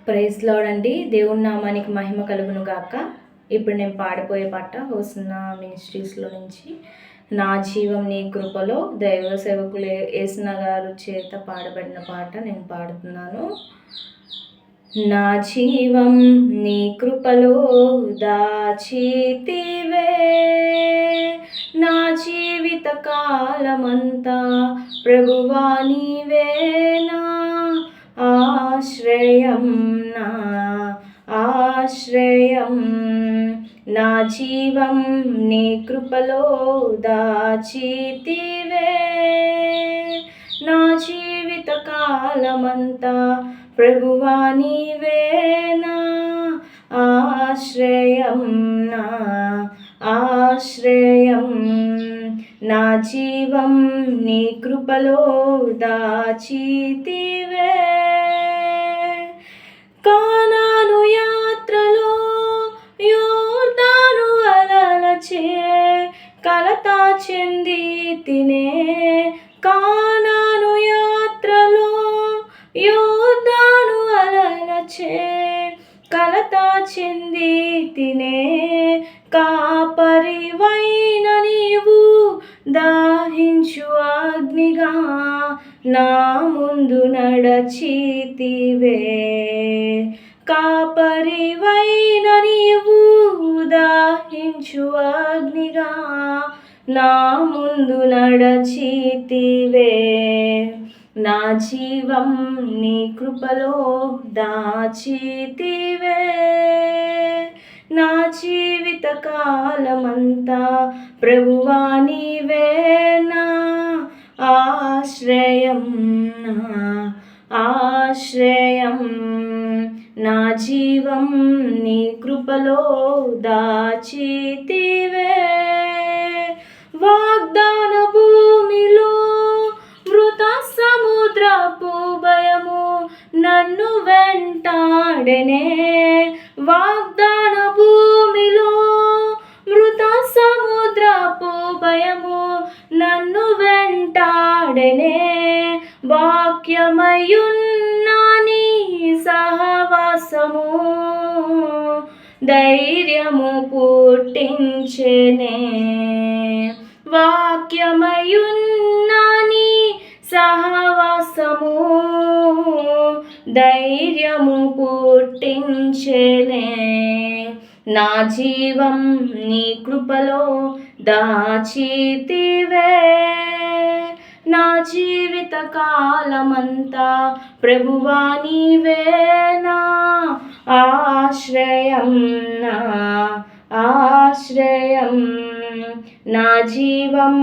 Praise lord అండి. దేవుని నామానికి మహిమ కలుగును గాక. ఇప్పుడు నేను పాడిపోయే పాట హోసన్నా మినిస్ట్రీస్లో నుంచి నా జీవం నీ కృపలో దైవ సేవకులు యేసున గారు చేత పాడబడిన పాట నేను పాడుతున్నాను. నా జీవం నీ కృపలో దాచితివే, నా జీవిత కాలమంతా ప్రభువా నీవేనా ఆశ్రయం, నా ఆశ్రయం. నా జీవం నీ కృపలో దాచితివే, నా జీవిత కాలమంతా ప్రభువా నీవేనా ఆశ్రయం, నా ఆశ్రయం. నా జీవం నీ కృపలో దాచితివే. కానాను యాత్రలో యోర్దాను అలలచే కలత చెంది తినే, కానాను యాత్రలో యోర్దాను అలలచే కలత చెంది తినే, కాపరివైన నీవు దాహించు అగ్నిగా నా ముందు నడచితివే, కాపరివైన నీవు దాహించు అగ్నిగా నా ముందు నడచితివే. నా జీవం నీ కృపలో దాచితివే, నా జీవిత కాలమంతా ప్రభువా నీవేనా ఆశ్రయం, నా ఆశ్రయం. నా జీవం నీ కృపలో దాచితివే. వాగ్దాన భూమిలో మృత సముద్రపు భయము నన్ను వెంటాడెనే, వాగ్దాన భూమిలో మృత సముద్రపు భయము నన్ను వెంటాడెనే, వాక్యమయున్న నీ సహవాసము ధైర్యము పుట్టించెనే, వాక్యమయున్న నీ సహవాసము ధైర్యము పుట్టించెనే. నా జీవం నీ కృపలో దాచితివే, నా జీవిత కాలమంతా ప్రభువా నీవేనా ఆశ్రయం, నా ఆశ్రయం. నా జీవం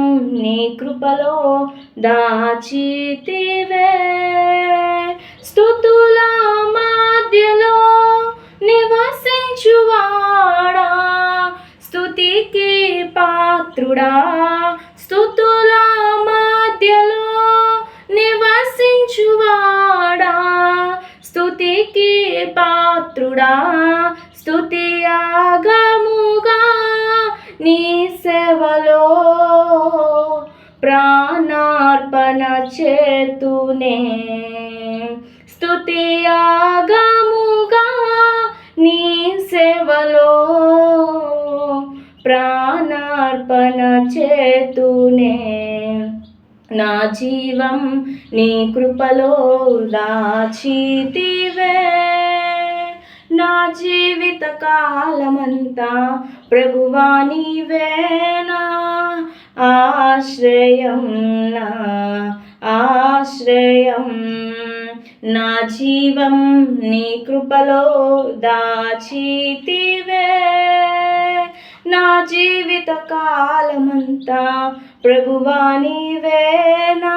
నీ కృపలో దాచితివే. స్తుతుల మధ్యలో నివసించువాడా, స్తుతికి పాత్రుడా, స్తుతుల మధ్యలో నివసించువాడా, స్తుతికి పాత్రుడా, స్తుతి యాగముగా నీ సేవలో ప్రాణార్పణ చేతునే, స్తుతి యాగముగా నీ సేవలో ప్రాణార్పణ చేతునే. నా జీవం నీ కృపలో దాచితివే, నా జీవిత కాలమంతా ప్రభువా నీవేనా ఆశ్రయం, నా ఆశ్రయం. నా జీవం నీ కృపలో దాచితివే, నా జీవిత కాలమంతా ప్రభువా నీవేనా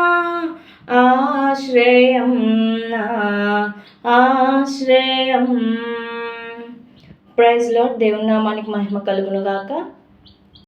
ఆశ్రయం, నా ఆశ్రయం. Praise Lord. దేవుని నామానికి మహిమ కలుగును గాక.